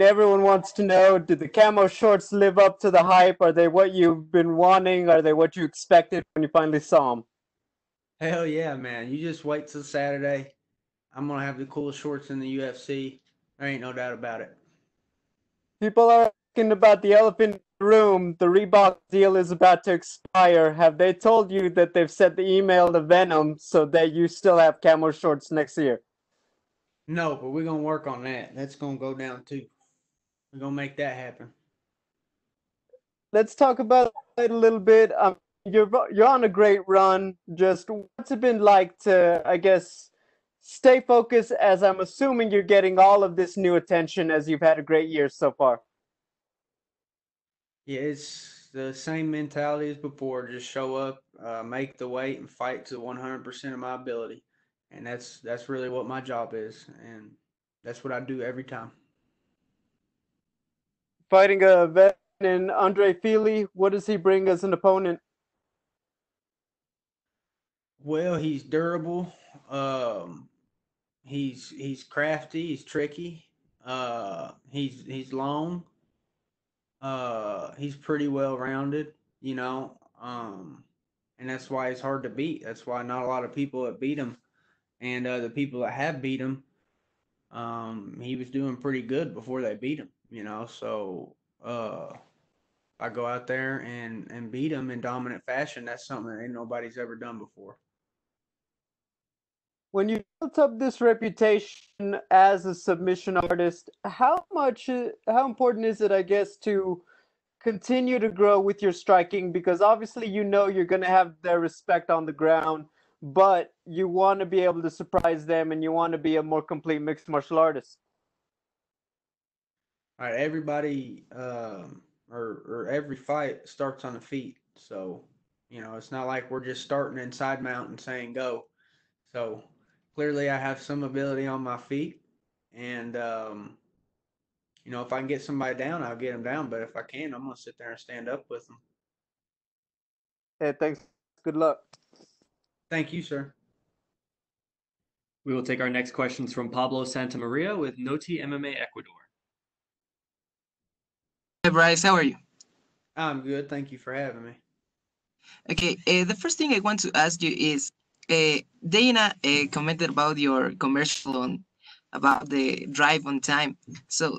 Everyone wants to know, did the camo shorts live up to the hype? Are they what you've been wanting? Are they what you expected when you finally saw them? Hell yeah, man. You just wait till Saturday. I'm going to have the coolest shorts in the UFC. There ain't no doubt about it. People are asking about the elephant in the room. The Reebok deal is about to expire. Have they told you that they've sent the email to Venum so that you still have camo shorts next year? No, but we're going to work on that. That's going to go down too. We're going to make that happen. Let's talk about it a little bit. You're on a great run. Just what's it been like to, I guess, stay focused as I'm assuming you're getting all of this new attention as you've had a great year so far. Yeah, it's the same mentality as before. Just show up, make the weight, and fight to 100% of my ability. And that's really what my job is. And that's what I do every time. Fighting a veteran Andre Fili, what does he bring as an opponent? Well, he's durable. Um, he's crafty. He's tricky. He's long. He's pretty well rounded. You know. And that's why he's hard to beat. That's why not a lot of people have beat him. And the people that have beat him, he was doing pretty good before they beat him. You know. So I go out there and beat him in dominant fashion. That's something that ain't nobody's ever done before. When you built up this reputation as a submission artist, how important is it, I guess, to continue to grow with your striking? Because obviously you know you're going to have their respect on the ground, but you want to be able to surprise them and you want to be a more complete mixed martial artist. All right, everybody or every fight starts on the feet. So, you know, it's not like we're just starting inside mount and saying go. So, clearly I have some ability on my feet and you know, if I can get somebody down, I'll get them down, but if I can, I'm going to sit there and stand up with them. Hey, thanks. Good luck. Thank you, sir. We will take our next questions from Pablo Santamaria with Noti MMA Ecuador. Hi, Bryce. How are you? I'm good. Thank you for having me. Okay, the first thing I want to ask you is Dana commented about your commercial on about the drive on time. So,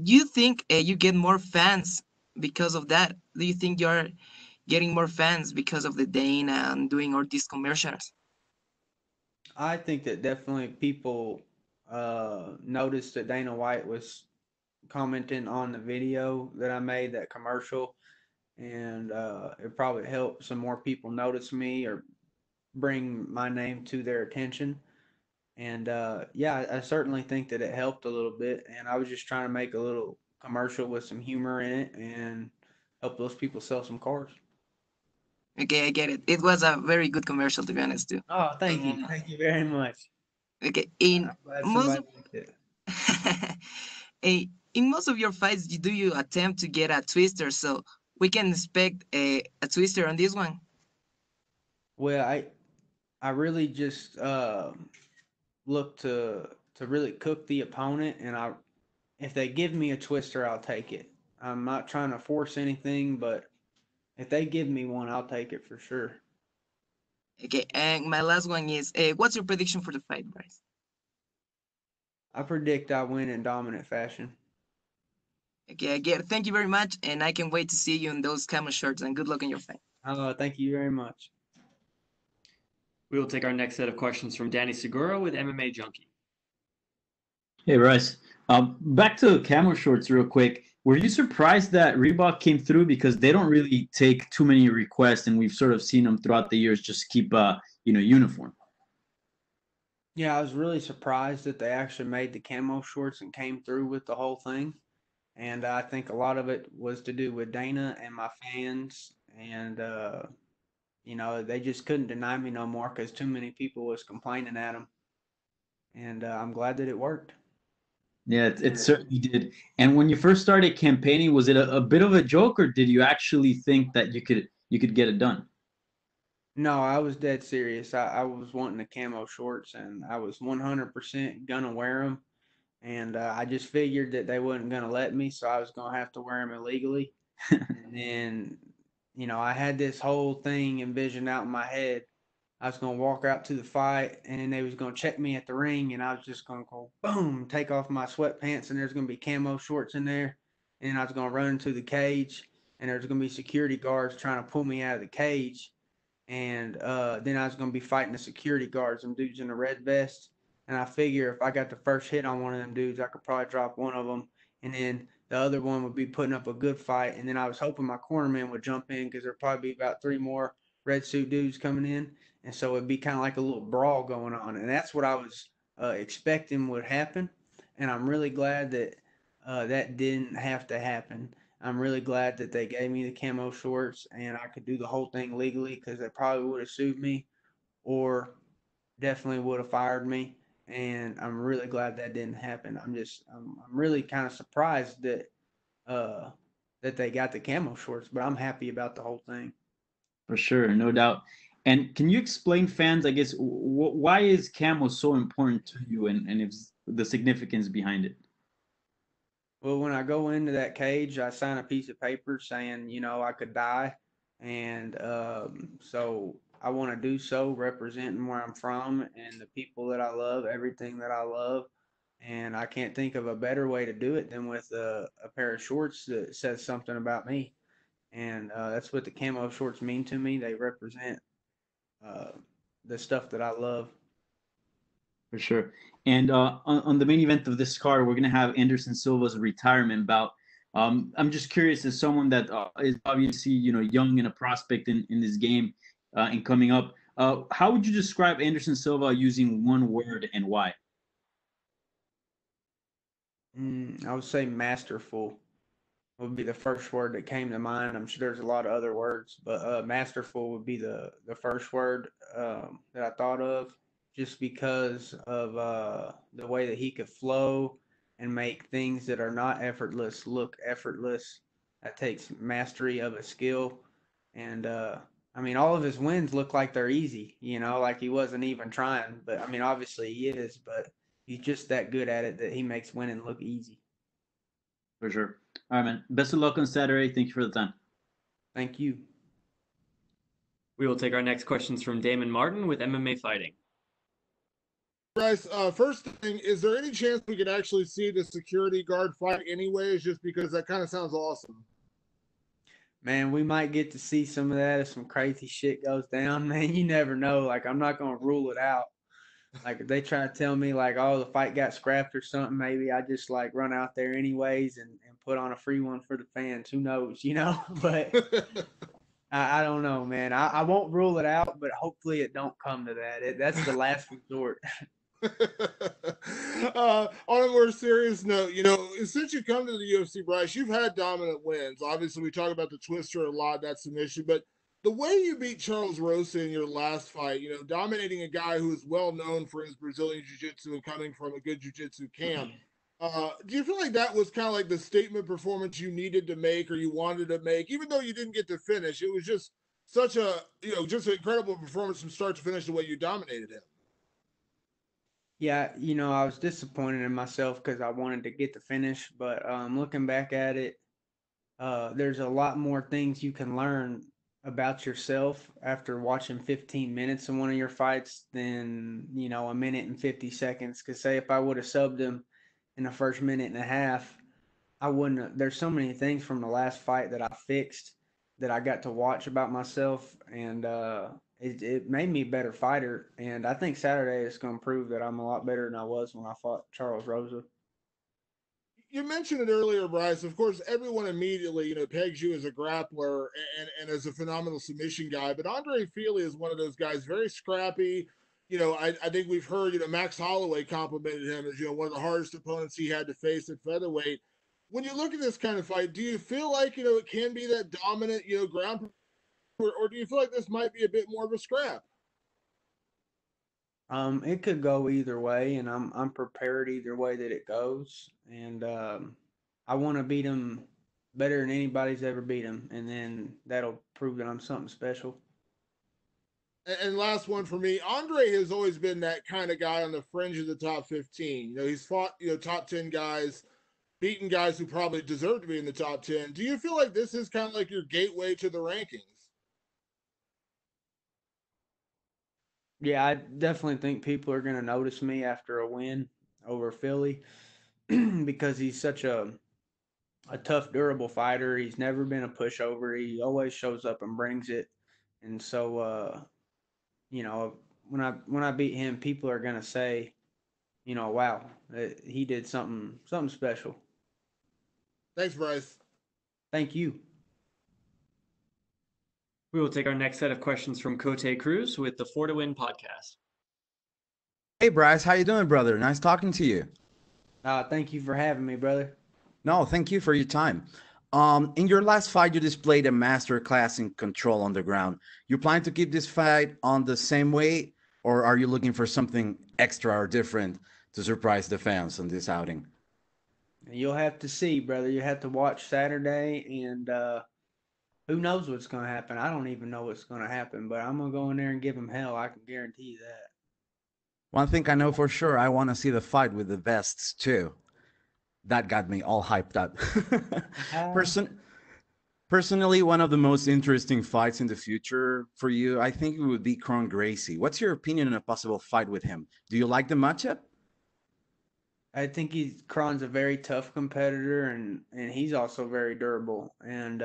do you think you get more fans because of that? Do you think you're getting more fans because of the Dana and doing all these commercials? I think that definitely people noticed that Dana White was commenting on the video that I made, that commercial, and it probably helped some more people notice me or bring my name to their attention. And yeah, I certainly think that it helped a little bit. And I was just trying to make a little commercial with some humor in it and help those people sell some cars. Okay, I get it. It was a very good commercial, to be honest, too. Oh, thank you. And Thank you very much. okay, I'm glad most somebody liked it. in most of your fights, do you attempt to get a twister? So we can expect a twister on this one. Well, I really just look to really cook the opponent, and I if they give me a twister, I'll take it. I'm not trying to force anything, but if they give me one, I'll take it for sure. Okay, and my last one is, what's your prediction for the fight, Bryce? I predict I win in dominant fashion. Okay, I get it. Thank you very much, and I can wait to see you in those camo shirts. And good luck in your fight. Thank you very much. We will take our next set of questions from Danny Segura with MMA Junkie. Hey, Bryce. Back to camo shorts real quick. Were you surprised that Reebok came through because they don't really take too many requests, and we've sort of seen them throughout the years just keep uniform. Yeah, I was really surprised that they actually made the camo shorts and came through with the whole thing. And I think a lot of it was to do with Dana and my fans. And, you know, they just couldn't deny me no more because too many people was complaining at them. And I'm glad that it worked. Yeah, it certainly did. And when you first started campaigning, was it a bit of a joke, or did you actually think that you could get it done? No, I was dead serious. I was wanting the camo shorts, and I was 100% gonna wear them. and I just figured that they wasn't gonna let me, so I was gonna have to wear them illegally. And then, I had this whole thing envisioned out in my head. I was gonna walk out to the fight, and then they was gonna check me at the ring, and I was just gonna go boom, take off my sweatpants, and there's gonna be camo shorts in there, and I was gonna run into the cage, and there's gonna be security guards trying to pull me out of the cage, and then I was gonna be fighting the security guards, them dudes in the red vest, and I figure if I got the first hit on one of them dudes, I could probably drop one of them, and then the other one would be putting up a good fight, and then I was hoping my cornerman would jump in because there'd probably be about three more red suit dudes coming in, and so it'd be kind of like a little brawl going on, and that's what I was expecting would happen, and I'm really glad that that didn't have to happen. I'm really glad that they gave me the camo shorts and I could do the whole thing legally because they probably would have sued me or definitely would have fired me. And I'm really glad that didn't happen. I'm really kind of surprised uh, that they got the camo shorts, but I'm happy about the whole thing. For sure, no doubt. And can you explain fans, I guess, why is camo so important to you and if the significance behind it? Well, when I go into that cage, I sign a piece of paper saying, I could die. And so I want to do so representing where I'm from and the people that I love, everything that I love. And I can't think of a better way to do it than with a pair of shorts that says something about me. And that's what the camo shorts mean to me. They represent uh, the stuff that I love. For sure. And on the main event of this card, we're gonna have Anderson Silva's retirement bout. I'm just curious, as someone that is obviously young and a prospect in this game and coming up, how would you describe Anderson Silva using one word and why? I would say masterful would be the first word that came to mind. I'm sure there's a lot of other words, but masterful would be the first word that I thought of, just because of the way that he could flow and make things that are not effortless look effortless. That takes mastery of a skill, and I mean, all of his wins look like they're easy. Like he wasn't even trying. But I mean, obviously he is, but he's just that good at it that he makes winning look easy. For sure. All right, man. Best of luck on Saturday. Thank you for the time. Thank you. We will take our next questions from Damon Martin with MMA Fighting. Bryce, first thing, is there any chance we could actually see the security guard fight anyways, just because that kind of sounds awesome? Man, we might get to see some of that if some crazy shit goes down, man. You never know. Like, I'm not gonna rule it out. Like, if they try to tell me like, oh, the fight got scrapped or something, maybe I just like run out there anyways and put on a free one for the fans. Who knows? But I don't know, man. I won't rule it out, but hopefully it don't come to that. That's the last resort. On a more serious note, since you come to the UFC, Bryce, you've had dominant wins. Obviously, we talk about the twister a lot, that submission, but the way you beat Charles Rosa in your last fight, dominating a guy who is well known for his Brazilian jiu-jitsu and coming from a good jiu-jitsu camp. Do you feel like that was kind of like the statement performance you needed to make or you wanted to make, even though you didn't get to finish? It was just such a, just an incredible performance from start to finish the way you dominated him. Yeah, I was disappointed in myself because I wanted to get the finish, but looking back at it, there's a lot more things you can learn about yourself after watching 15 minutes of one of your fights than, a minute and 50 seconds. Because, say, if I would have subbed him in the first minute and a half, I wouldn't have. There's so many things from the last fight that I fixed that I got to watch about myself, and it made me a better fighter. And I think Saturday is going to prove that I'm a lot better than I was when I fought Charles Rosa. You mentioned it earlier, Bryce. Of course, everyone immediately, pegs you as a grappler and as a phenomenal submission guy. But Andre Fili is one of those guys, very scrappy. I think we've heard, Max Holloway complimented him as, one of the hardest opponents he had to face at featherweight. When you look at this kind of fight, do you feel like, it can be that dominant, ground, or do you feel like this might be a bit more of a scrap? It could go either way, and I'm prepared either way that it goes. And I want to beat him better than anybody's ever beat him, and then that'll prove that I'm something special. And last one for me, Andre has always been that kind of guy on the fringe of the top 15. You know, he's fought, top 10 guys, beaten guys who probably deserve to be in the top 10. Do you feel like this is kind of like your gateway to the rankings? Yeah, I definitely think people are going to notice me after a win over Philly because he's such a tough, durable fighter. He's never been a pushover. He always shows up and brings it. And so, you know, when I beat him, people are going to say, wow, he did something special. Thanks, Bryce. Thank you. We will take our next set of questions from Cote Cruz with the Four to Win podcast. Hey Bryce, how you doing, brother? Nice talking to you. Thank you for having me, brother. No, thank you for your time. In your last fight, you displayed a master class in control on the ground. You plan to keep this fight on the same way, or are you looking for something extra or different to surprise the fans on this outing? You'll have to see, brother. You have to watch Saturday, and who knows what's going to happen. I don't even know what's going to happen, but I'm going to go in there and give him hell. I can guarantee you that. One thing I know for sure, I want to see the fight with the vests too. That got me all hyped up. Person, Personally, one of the most interesting fights in the future for you, I think it would be Kron Gracie. What's your opinion on a possible fight with him? Do you like the matchup? I think Kron's a very tough competitor, and he's also very durable. And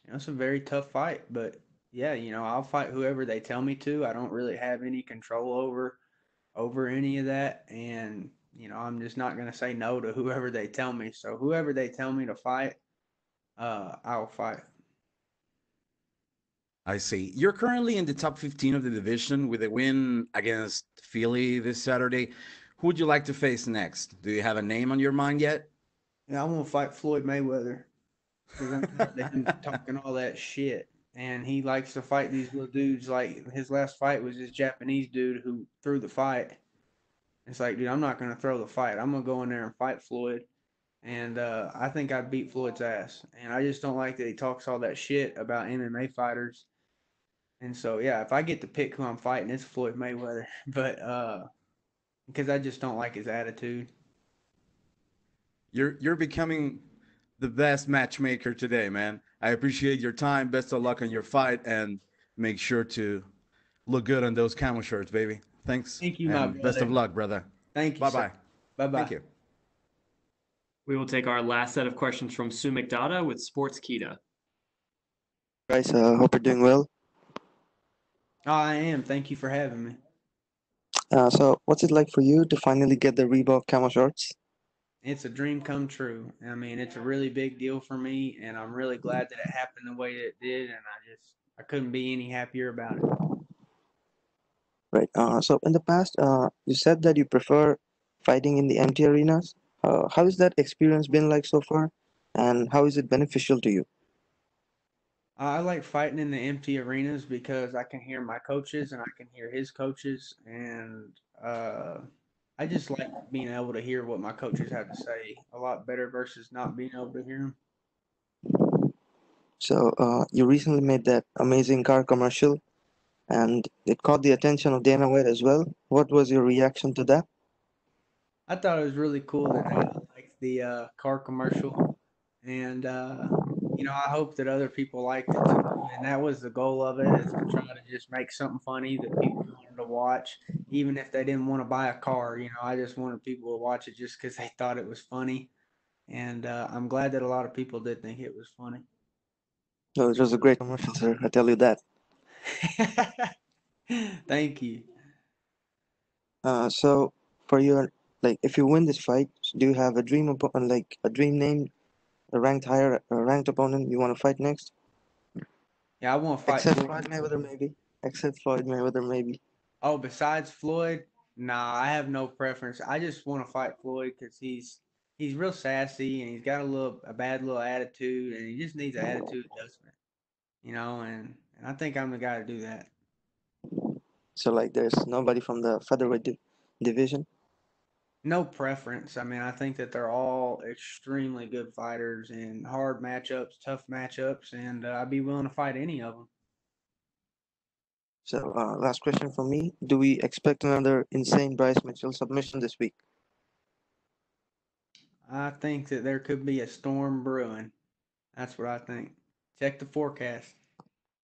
it's a very tough fight. But yeah, I'll fight whoever they tell me to. I don't really have any control over any of that, and I'm just not gonna say no to whoever they tell me. So whoever they tell me to fight, I'll fight. I see. You're currently in the top 15 of the division with a win against Philly this Saturday. Who would you like to face next? Do you have a name on your mind yet? Yeah, I'm gonna fight Floyd Mayweather because I'm tired of him talking all that shit. And he likes to fight these little dudes. Like his last fight was this Japanese dude who threw the fight. It's like, dude, I'm not gonna throw the fight. I'm gonna go in there and fight Floyd. And I think I'd beat Floyd's ass. And I just don't like that he talks all that shit about MMA fighters. And so, yeah, if I get to pick who I'm fighting, it's Floyd Mayweather. But because I just don't like his attitude. You're becoming the best matchmaker today, man. I appreciate your time. Best of luck on your fight, and make sure to look good on those camo shirts, baby. Thanks, Thank you, my and best of brother. luck, brother. Thank you, Bye sir. bye. Bye-bye. Thank you. We will take our last set of questions from Sue McDonough with Sports Kita. Guys, hope you're doing well. Oh, I am. Thank you for having me. So, what's it like for you to finally get the Reebok camo shorts? It's a dream come true. I mean, it's a really big deal for me, and I'm really glad that it happened the way it did, and I couldn't be any happier about it. Right. So, in the past, you said that you prefer fighting in the empty arenas. How has that experience been like so far, and how is it beneficial to you? I like fighting in the empty arenas because I can hear my coaches and I can hear his coaches, and I just like being able to hear what my coaches have to say a lot better versus not being able to hear them. So, you recently made that amazing car commercial, and it caught the attention of Dana White as well. What was your reaction to that? I thought it was really cool that I liked the car commercial, and I hope that other people liked it too. And that was the goal of it, is to try to just make something funny that people wanted to watch, even if they didn't want to buy a car. I just wanted people to watch it just because they thought it was funny, and I'm glad that a lot of people did think it was funny. No, it was a great commercial, sir. I tell you that. Thank you. So, for your like, if you win this fight, do you have a dream like a dream name, a ranked opponent you want to fight next? Yeah, I want to fight Except Floyd. Floyd Mayweather, maybe. Except Floyd Mayweather, maybe. Oh, besides Floyd, nah, I have no preference. I just want to fight Floyd because he's real sassy and he's got a bad little attitude, and he just needs an attitude adjustment, and I think I'm the guy to do that. So, like, there's nobody from the division. No preference. I mean, I think that they're all extremely good fighters and hard matchups, tough matchups, and I'd be willing to fight any of them. So, last question from me. Do we expect another insane Bryce Mitchell submission this week? I think that there could be a storm brewing. That's what I think. Check the forecast.